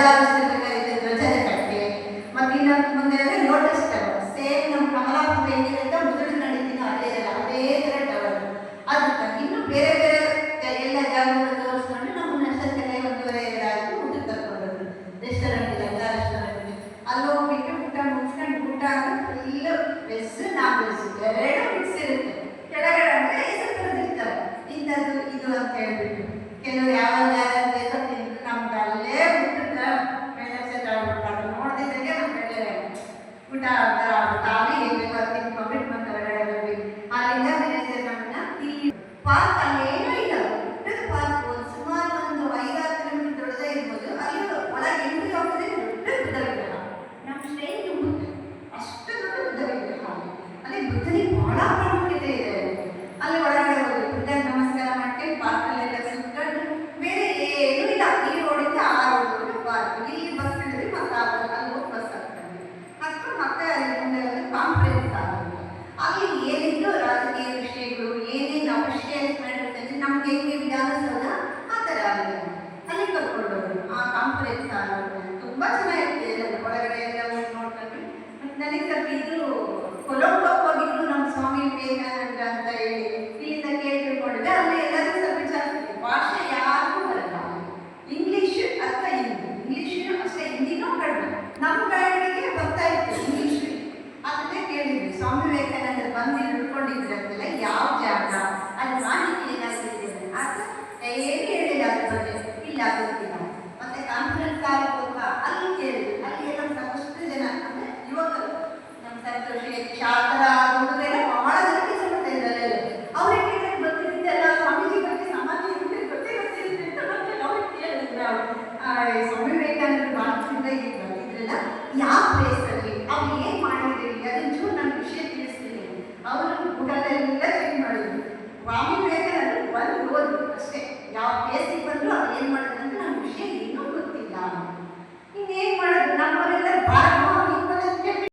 ಧ್ವಜದ ಕಟ್ಟೆ ಮತ್ತೆ ಇನ್ನೊಂದು ಮುಂದೆ ಲೋಟಸ್ ಟವರ್ ಸೇಮ್ ನಮ್ಮ ಕಮಲಾಪುರ ಹೆಂಗಿರುತ್ತೆ ಮುದುಡು ನಡೀತೀನೋ ಅದೇ ಥರ ಟವರ್. ಅದಕ್ಕೆ ಇನ್ನು ಬೇರೆ ಬೇರೆ ಎಲ್ಲ ಜಾಗಗಳು ತೋರಿಸ್ಕೊಂಡು ನಮ್ಮನ್ನ ಸಂಜೆ 1:30 ಆಗಿ ಊಟಕ್ಕೆ ಕರ್ಕೊಂಡ್ರು. ರೆಸ್ಟೋರೆಂಟ್ ಇಲ್ಲ ರೆಸ್ಟೋರೆಂಟ್ ಅಲ್ಲಿ ಹೋಗ್ಬಿಟ್ಟು ಊಟ ಮುಗಿಸ್ಕೊಂಡು ಊಟ ಅಂದ್ರೆ ಫುಲ್ಲು ವೆಜ್ ನಾನ್ ವೆಜ್ ಎರಡು ಮಿಕ್ಸ್ ಇರುತ್ತೆ. ಕೆಳಗಡೆ ಅಂದರೆ ಹೆಸರು ಬರೆದಿರ್ತಾರೆ ಇಂಥದ್ದು ಇದು ಅಂತ ಹೇಳ್ಬಿಟ್ಟು. ಕೆಲವರು ಯಾವ ಜಾಗ ಬೇಕೋ ತಿಂದು ನಮ್ಗೆ ಅಲ್ಲೇ ಊಟದ ಮೆಣಸೆ ತಗೊಳ್ಬಿಟ್ಟು ನೋಡ್ತಿದ್ದಂಗೆ ನಮ್ಮ ಕಡೆ ಊಟ ತಾವೇ ಹೇಳಬೇಕು ಅದಕ್ಕೆ ಕಮಿಟ್ಮೆಂಟ್ ಹೊರಗಡೆ ಬರಬೇಕು. ಅಲ್ಲಿಂದ ಮ್ಯಾನೇಜರ್ ನಮ್ಮನ್ನ ಇಲ್ಲಿ ಪಾರ್ಕ್ ಅಲ್ಲಿ ಏನೂ ಇಲ್ಲ, ಊಟದ ಪಾರ್ಕ್ ಸುಮಾರು ಒಂದು 5-6 ಕಿಲೋಮೀಟರ್ ದೊಡ್ಡದೇ ಇರ್ಬೋದು. ಅಲ್ಲಿ ಒಳಗೆ ಎಂಟ್ರಿ ಹೋಗ್ತದೆ ದೊಡ್ಡ ಬುದ್ಧ ವಿಗ್ರಹ, ನಮ್ಮ ಶ್ರೇಣಿ ಬುದ್ಧ ಅಷ್ಟು ದೊಡ್ಡ ಬುದ್ಧ ವಿಗ್ರಹ. ಅದೇ ಬುದ್ಧನಿಗೆ ಬಹಳ ಪ್ರಾಮುಖ್ಯತೆ ಇದೆ. ಅಲ್ಲಿ ಒಳಗಡೆ ಹೋಗಿ ಬುದ್ಧ ನಮಸ್ಕಾರ ಮಾಡ್ಕೊಂಡು ಪಾರ್ಕಲ್ಲೆಲ್ಲ ಸುತ್ಕೊಂಡು ಬೇರೆ ಏನೂ ಇಲ್ಲ. ಈ ರೋಡಿಂದ ಆ ರೋಡ್ ಪಾರ್ಕ್, ಇಲ್ಲಿ ಬಸ್ ಹಿಡಿದ್ರಿ ಮತ್ತೆ ಅಲ್ಲಿ ಹೋಗಿ ಬಸ್ ಹಾಕ್ತಾರೆ ಹತ್ಕೊಂಡು ಮತ್ತೆ ಅಲ್ಲಿ ಮುಂದೆ ಒಂದು ಕಾನ್ಫರೆನ್ಸ್ ಆಗುತ್ತೆ. ಅಲ್ಲಿ ಏನಿದ್ರು ರಾಜಕೀಯ ವಿಷಯಗಳು ಏನೇನು ಅವಶ್ಯ ಮಾಡಿರ್ತದೆ ನಮ್ಗೆ ಹೆಂಗೆ ವಿಧಾನಸೌಧ ಆ ಥರ ಆಗಿದೆ. ಅಲ್ಲಿ ಕರ್ಕೊಂಡೋದ್ರು ಆ ಕಾನ್ಫರೆನ್ಸ್ ಆಗುತ್ತೆ. ತುಂಬ ಚೆನ್ನಾಗಿರುತ್ತೆ ಒಳಗಡೆ ಎಲ್ಲ ಹೋಗಿ ನೋಡ್ಕೊಂಡು. ಮತ್ತು ನನಗೆ ಸ್ವಲ್ಪ ಇದು ಕೊಲಂಬೋ ಹೋಗಿದ್ದು ನಮ್ಮ ಸ್ವಾಮಿ ವಿವೇಕಾನಂದ ಅಂತ ಹೇಳಿ ಇಲ್ಲಿಂದ ಕೇಳ್ಕೊಂಡಿದ್ದೆ. ಅಲ್ಲಿ ಎಲ್ಲರೂ ಸ್ವಲ್ಪ ಜಾಸ್ತಿ ಭಾಷೆ ಯಾರಿಗೂ ಬರಲ್ಲ. ಇಂಗ್ಲೀಷು ಅಥವಾ ಹಿಂದಿ, ಇಂಗ್ಲೀಷು ಅಷ್ಟೇ, ಹಿಂದಿನೂ ಕಡಿಮೆ. ನಮ್ಮ ಕಡೆಗೆ ಬರ್ತಾ ಇತ್ತು ಇಂಗ್ಲೀಷು. ಅದನ್ನೇ ಕೇಳಿದ್ವಿ ಸ್ವಾಮಿ ವಿವೇಕಾನಂದ ಬಂದು ಹಿಡ್ಕೊಂಡಿದ್ರಂತೆಲ್ಲ ಯಾವ ಜಾಗ ಅಲ್ಲಿ ಮಾಹಿತಿ ಏನಾಗ್ತಿದೆ ಆಗ ಏನು ಹೇಳಿಲ್ಲ ಅದ್ರ ಬಗ್ಗೆ. ಇಲ್ಲ ಗೊತ್ತಿಲ್ಲ. ಮತ್ತೆ ಕಾನ್ಫರೆನ್ಸ್ ಆಗೋವಾಗ ಅಲ್ಲಿ ಕೇಳಿದ್ವಿ. ಅಲ್ಲಿ ಎಲ್ಲ ಸಾಕಷ್ಟು ಜನ ಅಂದರೆ ಯುವಕರು ನಮ್ಮ ಸಂತೋಷ ಶಾಲಾ